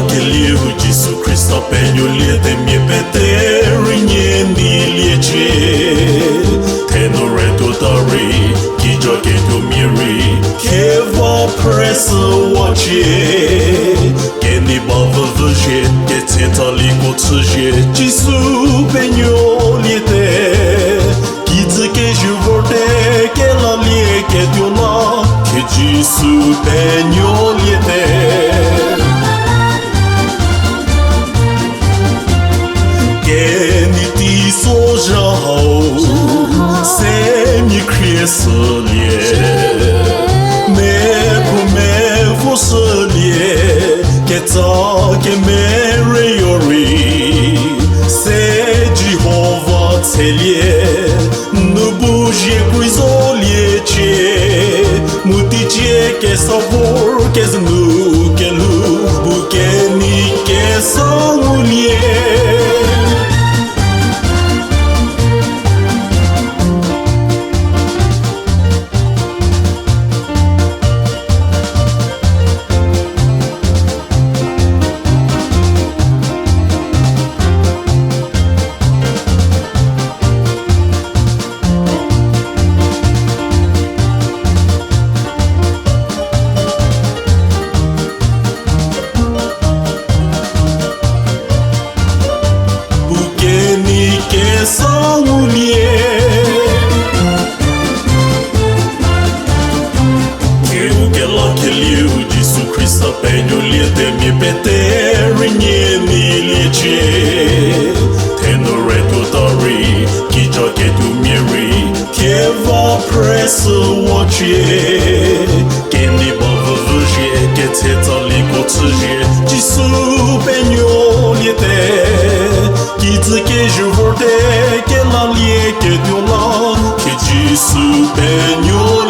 che liu Gesù Cristo pegno liete mie peteri niente liece tenore tutori chi giochi tu miri che va presso watche che ni bava vuje che tenta li cotige Gesù pegno liete chi dit che je vorrei che la lie che tu na che Gesù pegno liete c'est mieux crier ce lieu mais pour me vous ce lieu que tant que me réori c'est Jehovah c'est lieu nous bouger plus au lieu mutiche que sabor que nous que nous bouquet ni que sans lieu sans oublier che la che liu Gesù Cristo pegno liete mie peteri niente liece tenore tutori chi giochi tu miri che va presso watche che ni bava vuje che teta li cotige Gesù pegno liete chi dit que je vorrei che la lie che tu na che Gesù pegno